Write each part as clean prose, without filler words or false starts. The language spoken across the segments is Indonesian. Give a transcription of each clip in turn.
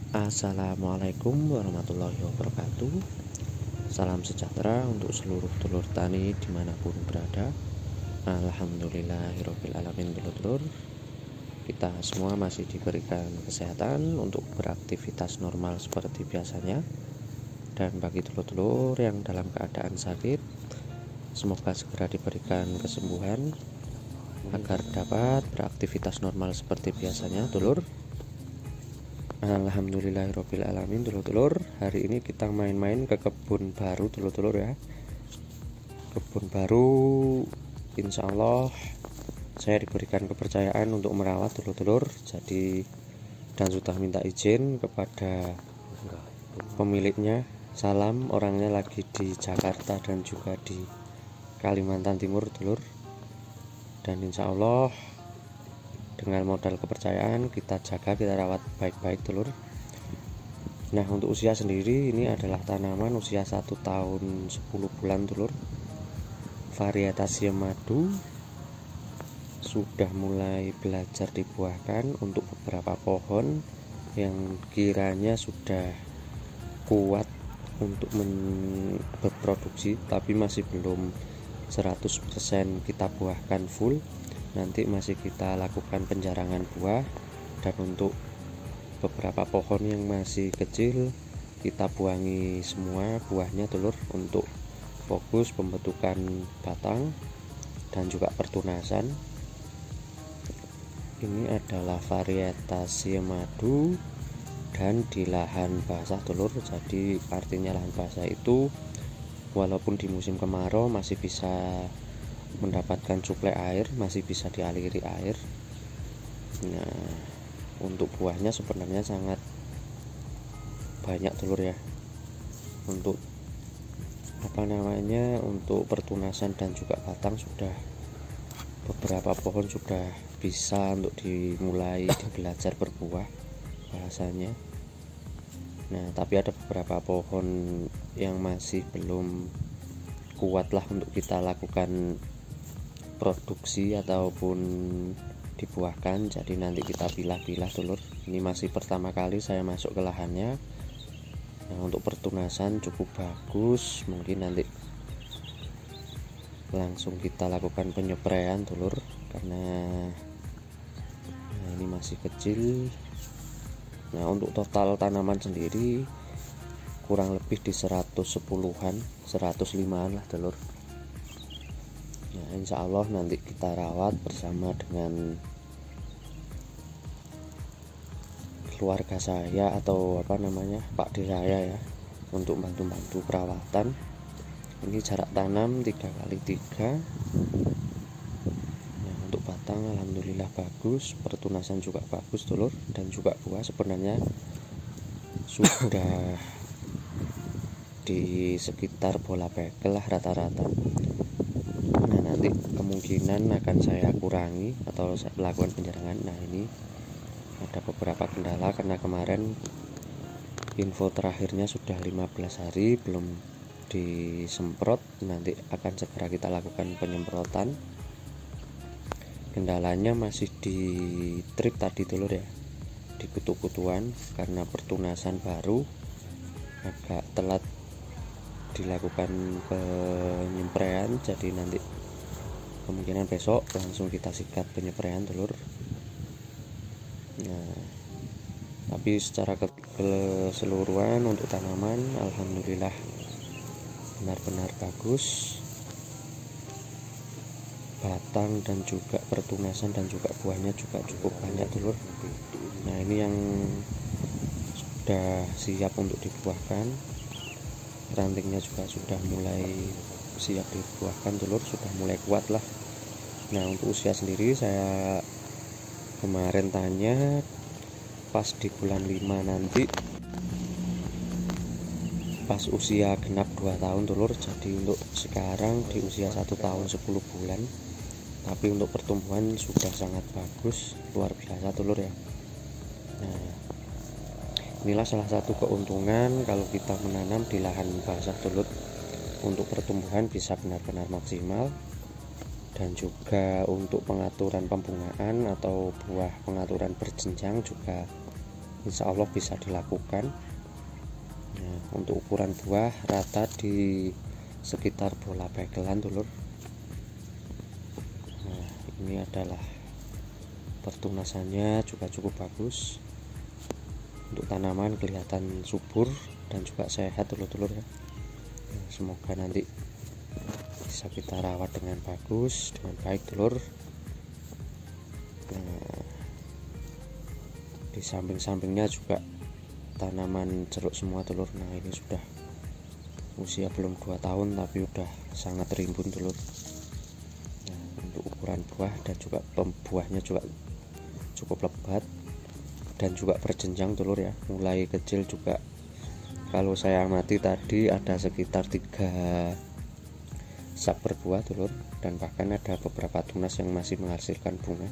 Assalamualaikum warahmatullahi wabarakatuh. Salam sejahtera untuk seluruh dulur tani dimanapun berada. Alhamdulillahirabbil alamin. Dulur-dulur, kita semua masih diberikan kesehatan untuk beraktivitas normal seperti biasanya. Dan bagi dulur-dulur yang dalam keadaan sakit, semoga segera diberikan kesembuhan agar dapat beraktivitas normal seperti biasanya, dulur. Alhamdulillahirabbil alamin. Dulur-dulur, hari ini kita main-main ke kebun baru, dulur-dulur ya. Kebun baru, insya Allah saya diberikan kepercayaan untuk merawat, dulur-dulur. Jadi, dan sudah minta izin kepada pemiliknya. Salam, orangnya lagi di Jakarta dan juga di Kalimantan Timur, dulur. Dan insya Allah dengan modal kepercayaan kita jaga, kita rawat baik-baik, dulur. Nah, untuk usia sendiri ini adalah tanaman usia 1 tahun 10 bulan, dulur. Varietas Yamadu, sudah mulai belajar dibuahkan untuk beberapa pohon yang kiranya sudah kuat untuk berproduksi, tapi masih belum 100% kita buahkan full. Nanti masih kita lakukan penjarangan buah, dan untuk beberapa pohon yang masih kecil kita buangi semua buahnya, dulur, untuk fokus pembentukan batang dan juga pertunasan. Ini adalah varietas Yamadu dan di lahan basah, dulur. Jadi artinya lahan basah itu walaupun di musim kemarau masih bisa mendapatkan suplai air, masih bisa dialiri air. Nah, untuk buahnya sebenarnya sangat banyak, dulur ya. Untuk untuk pertunasan dan juga batang sudah beberapa pohon sudah bisa untuk dimulai belajar berbuah bahasanya. Nah, tapi ada beberapa pohon yang masih belum kuat lah untuk kita lakukan produksi ataupun dibuahkan. Jadi nanti kita pilah-pilah, dulur. Ini masih pertama kali saya masuk ke lahannya. Nah, untuk pertunasan cukup bagus, mungkin nanti langsung kita lakukan penyepraian, dulur, karena ini masih kecil. Nah, untuk total tanaman sendiri kurang lebih di 110-an, 105-an lah, dulur. Nah, insya Allah nanti kita rawat bersama dengan keluarga saya atau Pak D saya ya, untuk bantu-bantu perawatan. Ini jarak tanam 3x3. Nah, untuk batang alhamdulillah bagus, pertunasan juga bagus, dulur, dan juga buah sebenarnya sudah di sekitar bola bekel lah rata-rata. Nah, nanti kemungkinan akan saya kurangi atau saya lakukan penjarangan. Nah, ini ada beberapa kendala karena kemarin info terakhirnya sudah 15 hari belum disemprot. Nanti akan segera kita lakukan penyemprotan. Kendalanya masih di trip tadi, dulur ya, di kutu-kutuan, karena pertunasan baru agak telat dilakukan penyempraian. Jadi nanti kemungkinan besok langsung kita sikat penyempraian, dulur. Nah, tapi secara keseluruhan untuk tanaman alhamdulillah benar-benar bagus. Batang dan juga pertunasan dan juga buahnya juga cukup banyak, dulur. Nah, ini yang sudah siap untuk dibuahkan. Rantingnya juga sudah mulai siap dibuahkan, dulur, sudah mulai kuat lah. Nah, untuk usia sendiri saya kemarin tanya pas di bulan 5 nanti, pas usia genap 2 tahun, dulur. Jadi untuk sekarang di usia 1 tahun 10 bulan, tapi untuk pertumbuhan sudah sangat bagus, luar biasa, dulur ya. Nah, inilah salah satu keuntungan kalau kita menanam di lahan basah, dulur. Untuk pertumbuhan bisa benar-benar maksimal, dan juga untuk pengaturan pembungaan atau buah pengaturan berjenjang juga insya Allah bisa dilakukan. Nah, untuk ukuran buah rata di sekitar bola pegelan dulur. Nah, ini adalah pertunasannya juga cukup bagus. Untuk tanaman kelihatan subur dan juga sehat dulur-dulur ya. Nah, semoga nanti bisa kita rawat dengan bagus, dengan baik dulur. Nah, di samping-sampingnya juga tanaman jeruk semua dulur. Nah, ini sudah usia belum 2 tahun tapi udah sangat rimbun dulur. Nah, untuk ukuran buah dan juga pembuahnya juga cukup lebat dan juga berjenjang dulur ya, mulai kecil juga. Kalau saya amati tadi ada sekitar 3 sak berbuah dulur, dan bahkan ada beberapa tunas yang masih menghasilkan bunga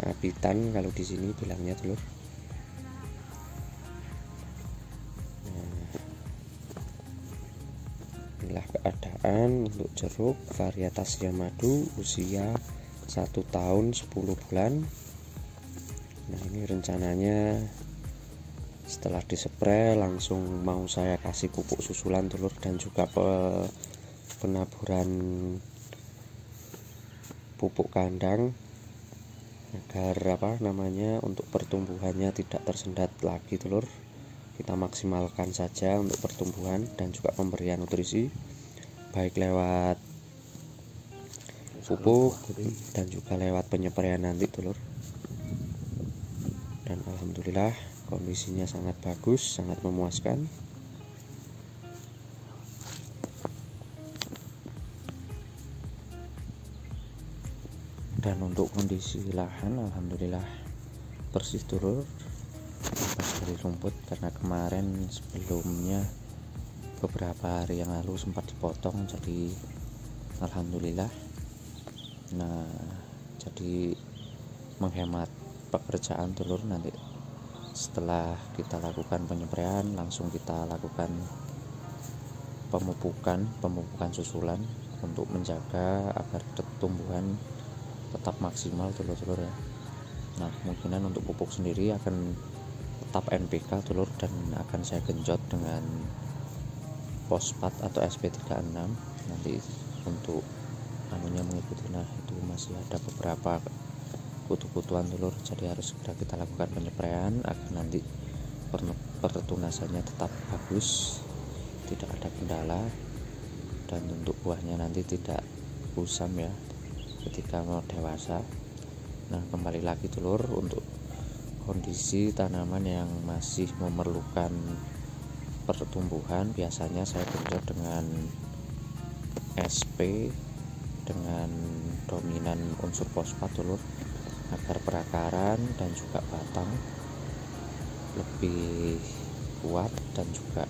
apitan kalau di sini bilangnya dulur. Nah, inilah keadaan untuk jeruk varietas Yamadu usia 1 tahun 10 bulan. Nah, ini rencananya setelah dispray langsung mau saya kasih pupuk susulan dulur, dan juga penaburan pupuk kandang agar untuk pertumbuhannya tidak tersendat lagi dulur. Kita maksimalkan saja untuk pertumbuhan dan juga pemberian nutrisi baik lewat pupuk dan juga lewat penyepraian nanti dulur. Dan alhamdulillah kondisinya sangat bagus, sangat memuaskan. Dan untuk kondisi lahan alhamdulillah bersih dulur, bebas dari rumput, karena kemarin sebelumnya beberapa hari yang lalu sempat dipotong, jadi alhamdulillah. Nah, jadi menghemat pekerjaan dulur. Nanti setelah kita lakukan penyepraian langsung kita lakukan pemupukan susulan untuk menjaga agar tumbuhan tetap maksimal dulur-dulur ya. Nah, kemungkinan untuk pupuk sendiri akan tetap NPK dulur, dan akan saya genjot dengan fosfat atau SP36 nanti untuk mengikuti. Nah, itu masih ada beberapa kutu-kutuan dulur, jadi harus segera kita lakukan penyepraian agar nanti pertunasannya tetap bagus, tidak ada kendala, dan untuk buahnya nanti tidak kusam ya ketika mau dewasa. Nah, kembali lagi dulur, untuk kondisi tanaman yang masih memerlukan pertumbuhan biasanya saya genjot dengan SP dengan dominan unsur fosfat dulur, agar perakaran dan juga batang lebih kuat dan juga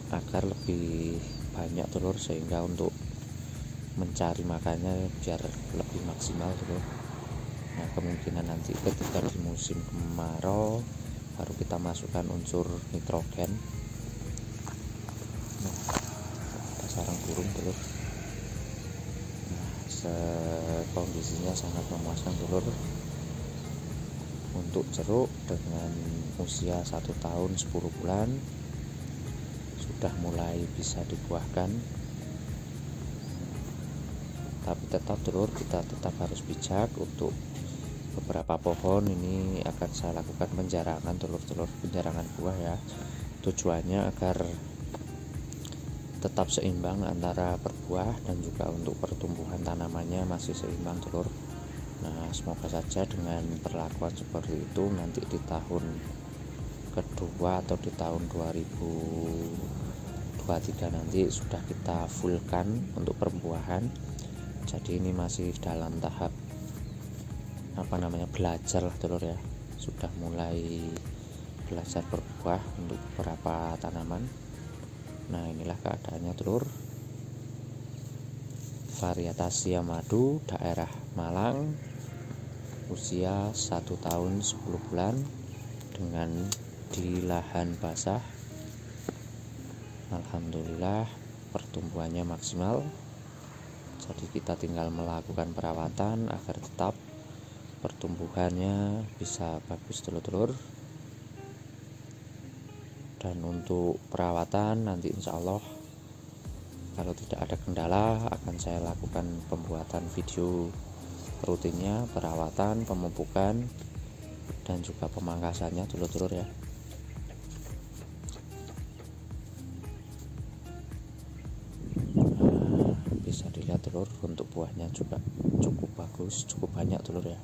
akar lebih banyak dulur, sehingga untuk mencari makannya biar lebih maksimal dulur. Nah, kemungkinan nanti ketika di musim kemarau baru kita masukkan unsur nitrogen. Nah, ada sarang burung dulur. Kondisinya sangat memuaskan dulur. Untuk jeruk dengan usia 1 tahun 10 bulan sudah mulai bisa dibuahkan, tapi tetap dulur kita tetap harus bijak. Untuk beberapa pohon ini akan saya lakukan penjarangan dulur-dulur, penjarangan buah ya, tujuannya agar tetap seimbang antara berbuah dan juga untuk pertumbuhan tanamannya masih seimbang dulur. Nah, semoga saja dengan perlakuan seperti itu nanti di tahun kedua atau di tahun 2023 nanti sudah kita fullkan untuk perbuahan. Jadi ini masih dalam tahap belajar lah dulur ya, sudah mulai belajar berbuah untuk beberapa tanaman. Nah, inilah keadaannya dulur. Varietas Yamadu daerah Malang usia 1 tahun 10 bulan dengan di lahan basah. Alhamdulillah pertumbuhannya maksimal, jadi kita tinggal melakukan perawatan agar tetap pertumbuhannya bisa bagus telur-telur. Dan untuk perawatan nanti insya Allah kalau tidak ada kendala akan saya lakukan pembuatan video rutinnya, perawatan, pemupukan, dan juga pemangkasannya telur-telur ya. Bisa dilihat telur, untuk buahnya juga cukup bagus, cukup banyak telur ya.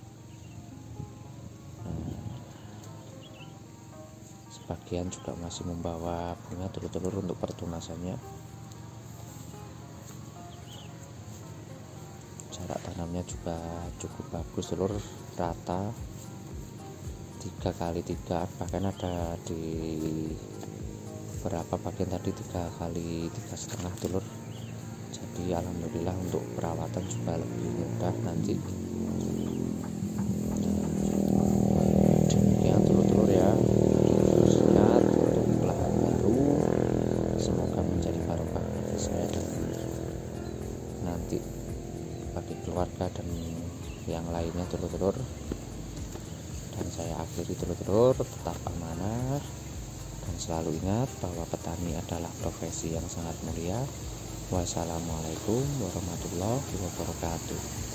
Sebagian juga masih membawa bunga telur-telur untuk pertunasannya. Jarak tanamnya juga cukup bagus telur, rata 3x3, bahkan ada di beberapa bagian tadi 3x3,5 telur. Jadi alhamdulillah untuk perawatan juga lebih mudah nanti. Demikian telur-telur ya, singkat untuk lahan baru. Semoga menjadi barokah bagi saya dan nanti bagi keluarga dan yang lainnya telur-telur. Dan saya akhiri telur-telur, tetap amanah dan selalu ingat bahwa petani adalah profesi yang sangat mulia. Wassalamualaikum warahmatullahi wabarakatuh.